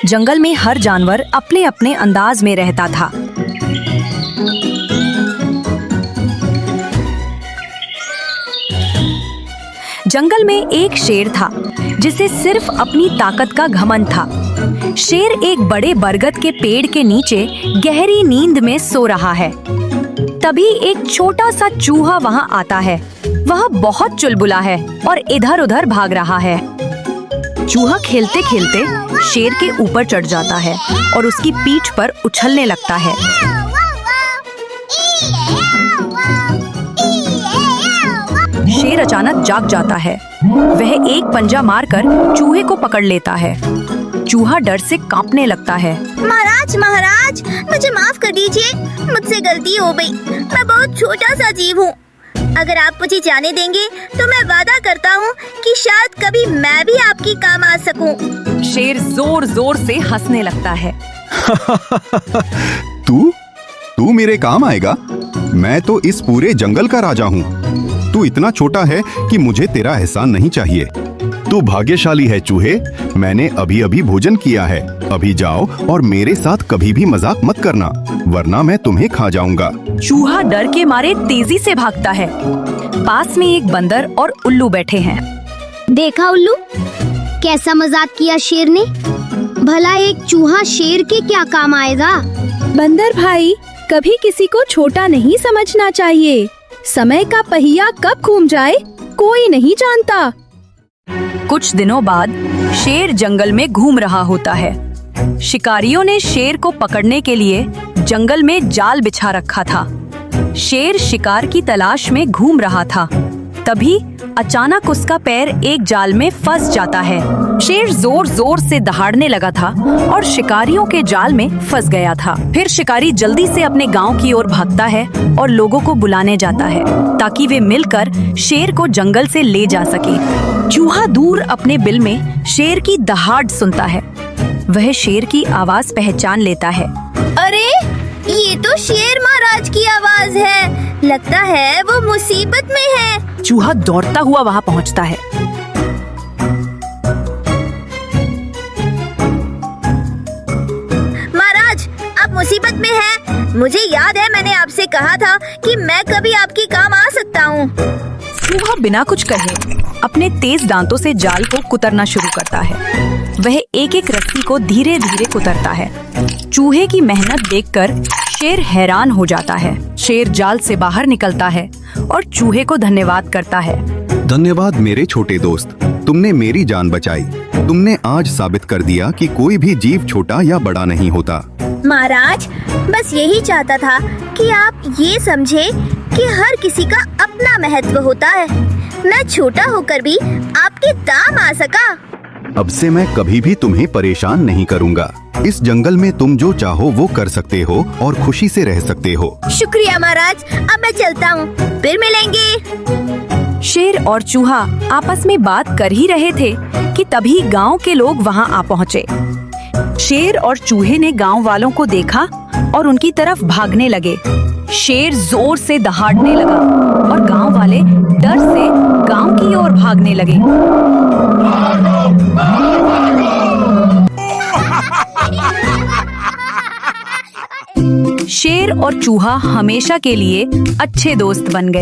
जंगल में हर जानवर अपने अपने अंदाज में रहता था। जंगल में एक शेर था जिसे सिर्फ अपनी ताकत का घमंड था। शेर एक बड़े बरगद के पेड़ के नीचे गहरी नींद में सो रहा है। तभी एक छोटा सा चूहा वहां आता है। वह बहुत चुलबुला है और इधर उधर भाग रहा है। चूहा खेलते खेलते शेर के ऊपर चढ़ जाता है और उसकी पीठ पर उछलने लगता है। शेर अचानक जाग जाता है। वह एक पंजा मारकर चूहे को पकड़ लेता है। चूहा डर से कांपने लगता है। महाराज महाराज, मुझे माफ कर दीजिए, मुझसे गलती हो गई। मैं बहुत छोटा सा जीव हूँ। अगर आप मुझे जाने देंगे तो मैं वादा करता हूँ कि शायद कभी मैं भी आपकी काम आ सकूं। शेर जोर जोर से हंसने लगता है। तू मेरे काम आएगा? मैं तो इस पूरे जंगल का राजा हूँ। तू इतना छोटा है कि मुझे तेरा एहसान नहीं चाहिए। तू भाग्यशाली है चूहे, मैंने अभी अभी भोजन किया है। अभी जाओ और मेरे साथ कभी भी मजाक मत करना, वरना मैं तुम्हें खा जाऊंगा। चूहा डर के मारे तेजी से भागता है। पास में एक बंदर और उल्लू बैठे हैं। देखा उल्लू, कैसा मजाक किया शेर ने। भला एक चूहा शेर के क्या काम आएगा। बंदर भाई, कभी किसी को छोटा नहीं समझना चाहिए। समय का पहिया कब घूम जाए कोई नहीं जानता। कुछ दिनों बाद शेर जंगल में घूम रहा होता है। शिकारियों ने शेर को पकड़ने के लिए जंगल में जाल बिछा रखा था। शेर शिकार की तलाश में घूम रहा था। तभी अचानक उसका पैर एक जाल में फंस जाता है। शेर जोर जोर से दहाड़ने लगा था और शिकारियों के जाल में फंस गया था। फिर शिकारी जल्दी से अपने गांव की ओर भागता है और लोगों को बुलाने जाता है ताकि वे मिलकर शेर को जंगल से ले जा सके। चूहा दूर अपने बिल में शेर की दहाड़ सुनता है। वह शेर की आवाज पहचान लेता है। अरे, ये तो शेर महाराज की आवाज है। लगता है वो मुसीबत में है। चूहा दौड़ता हुआ वहां पहुंचता है। महाराज, आप मुसीबत में हैं। मुझे याद है मैंने आपसे कहा था कि मैं कभी आपकी काम आ सकता हूँ। चूहा बिना कुछ कहे अपने तेज दांतों से जाल को कुतरना शुरू करता है। वह एक एक रस्सी को धीरे धीरे कुतरता है। चूहे की मेहनत देखकर शेर हैरान हो जाता है। शेर जाल से बाहर निकलता है और चूहे को धन्यवाद करता है। धन्यवाद मेरे छोटे दोस्त, तुमने मेरी जान बचाई। तुमने आज साबित कर दिया कि कोई भी जीव छोटा या बड़ा नहीं होता। महाराज, बस यही चाहता था कि आप ये समझे कि हर किसी का अपना महत्व होता है। मैं छोटा होकर भी आपके काम आ सका। अब से मैं कभी भी तुम्हें परेशान नहीं करूँगा। इस जंगल में तुम जो चाहो वो कर सकते हो और खुशी से रह सकते हो। शुक्रिया महाराज, अब मैं चलता हूँ, फिर मिलेंगे। शेर और चूहा आपस में बात कर ही रहे थे कि तभी गांव के लोग वहां आ पहुँचे। शेर और चूहे ने गांव वालों को देखा और उनकी तरफ भागने लगे। शेर जोर से दहाड़ने लगा और गांव वाले डर से गांव की ओर भागने लगे। शेर और चूहा हमेशा के लिए अच्छे दोस्त बन गए।